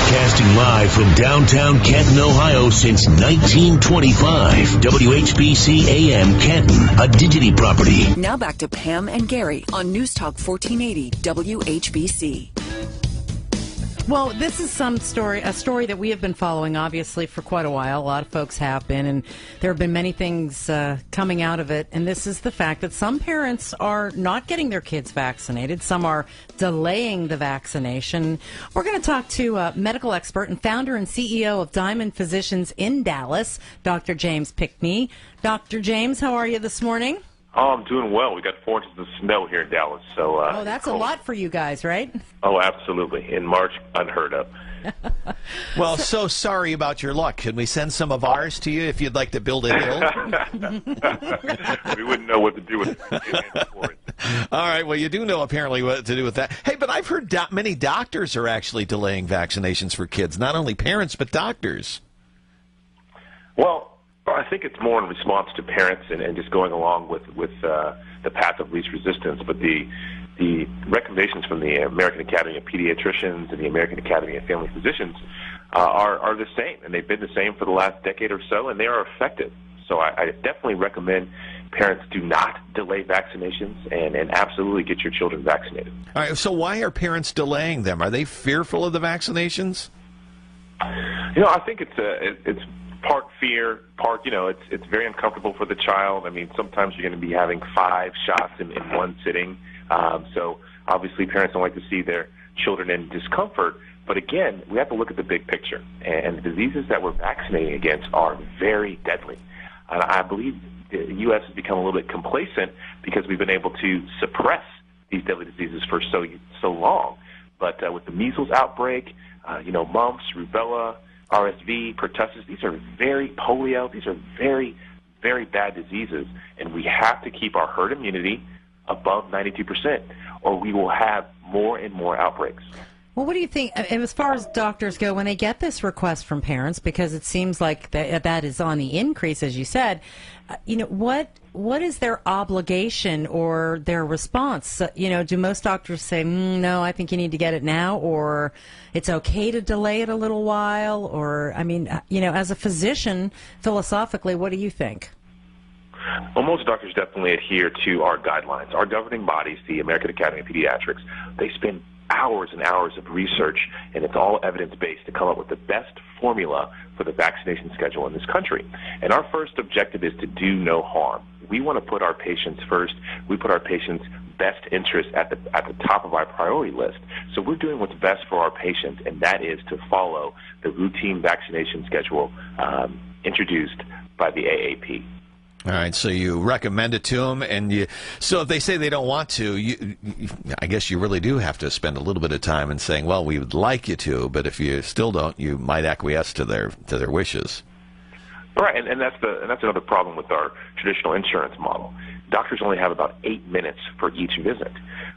Broadcasting live from downtown Canton, Ohio since 1925. WHBC AM Canton, a Digity property. Now back to Pam and Gary on News Talk 1480 WHBC. Well, this is a story that we have been following, obviously, for quite a while. A lot of folks have been, and there have been many things coming out of it. And this is the fact that some parents are not getting their kids vaccinated. Some are delaying the vaccination. We're going to talk to a medical expert and founder and CEO of Diamond Physicians in Dallas, Dr. James Pinckney. Dr. James, how are you this morning? Oh, I'm doing well. We got 4 inches of snow here in Dallas. So, that's a lot for you guys, right? Oh, absolutely. In March, unheard of. Well, so sorry about your luck. Can we send some of ours to you if you'd like to build a hill? We wouldn't know what to do with it. All right. Well, you do know apparently what to do with that. Hey, but I've heard many doctors are actually delaying vaccinations for kids, not only parents, but doctors. Well, I think it's more in response to parents and just going along with the path of least resistance. But the recommendations from the American Academy of Pediatricians and the American Academy of Family Physicians are the same, and they've been the same for the last decade or so, and they are effective. So I definitely recommend parents do not delay vaccinations and absolutely get your children vaccinated. All right. So why are parents delaying them? Are they fearful of the vaccinations? I think it's part fear, part, it's very uncomfortable for the child. I mean, sometimes you're going to be having 5 shots in one sitting. So obviously parents don't like to see their children in discomfort. But again, we have to look at the big picture. And the diseases that we're vaccinating against are very deadly. And I believe the U.S. has become a little bit complacent because we've been able to suppress these deadly diseases for so long. But with the measles outbreak, mumps, rubella, RSV, pertussis, these are polio, these are very, very bad diseases, and we have to keep our herd immunity above 92%, or we will have more and more outbreaks. Well, what do you think, as far as doctors go, when they get this request from parents, because it seems like that is on the increase, as you said, what is their obligation or their response? Do most doctors say, no, I think you need to get it now, or it's okay to delay it a little while? Or, as a physician, philosophically, what do you think? Well, most doctors definitely adhere to our guidelines. Our governing bodies, the American Academy of Pediatrics, they spend hours and hours of research, and it's all evidence-based to come up with the best formula for the vaccination schedule in this country. And our first objective is to do no harm. We want to put our patients first. We put our patients' best interests at the top of our priority list. So we're doing what's best for our patients, and that is to follow the routine vaccination schedule introduced by the AAP. All right, so you recommend it to them, and so if they say they don't want to, I guess you really do have to spend a little bit of time in saying, well, we would like you to, but if you still don't, you might acquiesce to their wishes. Right, and that's another problem with our traditional insurance model. Doctors only have about 8 minutes for each visit.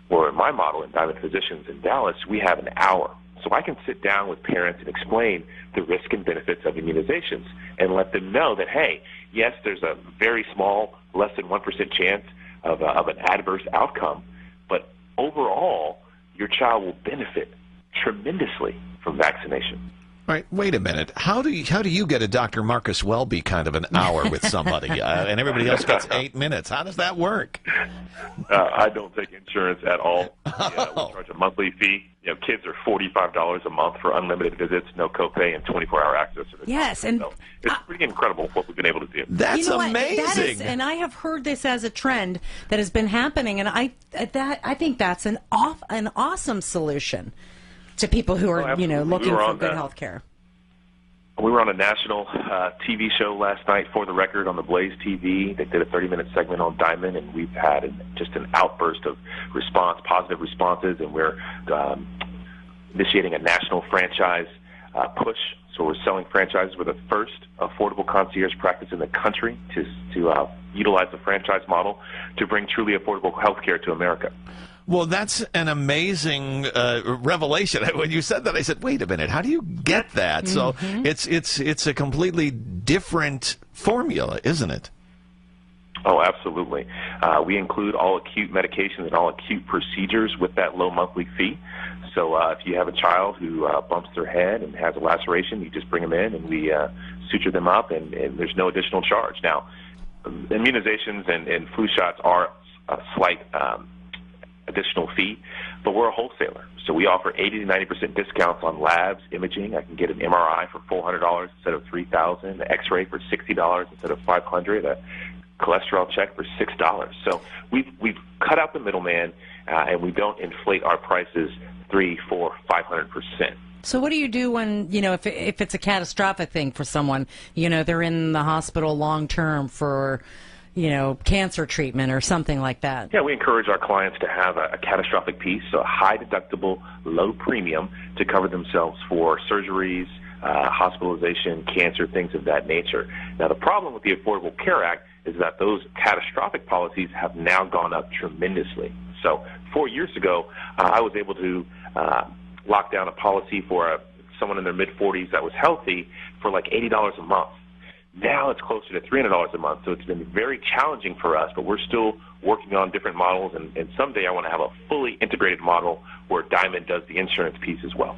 Where in my model, in Diamond Physicians in Dallas, we have an hour. So I can sit down with parents and explain the risk and benefits of immunizations and let them know that, hey, yes, there's a very small, less than 1% chance of an adverse outcome, but overall, your child will benefit tremendously from vaccination. All right, wait a minute. How do you get a Dr. Marcus Welby kind of an hour with somebody, and everybody else gets 8 minutes? How does that work? I don't take insurance at all. We charge a monthly fee. Kids are $45 a month for unlimited visits, no copay, and 24-hour access to the Yes, and so it's pretty incredible what we've been able to do. That's amazing. And I have heard this as a trend that has been happening, and I think that's an awesome solution to people who are looking for good health care. We were on a national TV show last night, For the Record, on the Blaze TV. They did a 30-minute segment on Diamond, and we've had just an outburst of positive responses, and we're initiating a national franchise push. So we're selling franchises. We're the first affordable concierge practice in the country to utilize the franchise model to bring truly affordable health care to America. Well, that's an amazing revelation. When you said that, I said, wait a minute, how do you get that? Mm-hmm. So it's a completely different formula, isn't it? Oh, absolutely. We include all acute medications and all acute procedures with that low monthly fee. So if you have a child who bumps their head and has a laceration, you just bring them in and we suture them up, and there's no additional charge. Now, immunizations and flu shots are a slight additional fee, but we're a wholesaler. So we offer 80 to 90% discounts on labs, imaging. I can get an MRI for $400 instead of $3,000, an X-ray for $60 instead of $500, a cholesterol check for $6. So we've cut out the middleman, and we don't inflate our prices 300, 400, 500%. So what do you do when, if it's a catastrophic thing for someone, they're in the hospital long term for, cancer treatment or something like that? Yeah, we encourage our clients to have a catastrophic piece, so a high deductible, low premium to cover themselves for surgeries, hospitalization, cancer, things of that nature. Now, the problem with the Affordable Care Act is that those catastrophic policies have now gone up tremendously. So 4 years ago, I was able to lock down a policy for someone in their mid-40s that was healthy for like $80 a month. Now it's closer to $300 a month, so it's been very challenging for us, but we're still working on different models, and someday I want to have a fully integrated model where Diamond does the insurance piece as well.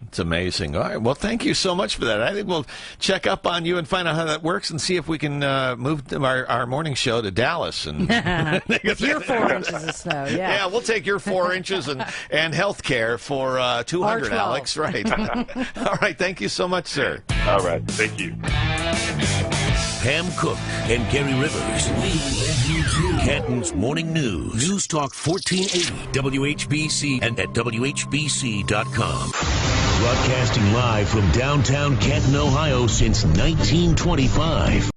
It's amazing. All right. Well, thank you so much for that. I think we'll check up on you and find out how that works and see if we can move our morning show to Dallas. And with your 4 inches of snow, yeah. Yeah, we'll take your 4 inches and health care for 200, Alex. Right. All right. Thank you so much, sir. All right. Thank you. Pam Cook and Gary Rivers. We love you too. Canton's Morning News. News Talk 1480, WHBC, and at WHBC.com. Broadcasting live from downtown Canton, Ohio since 1925.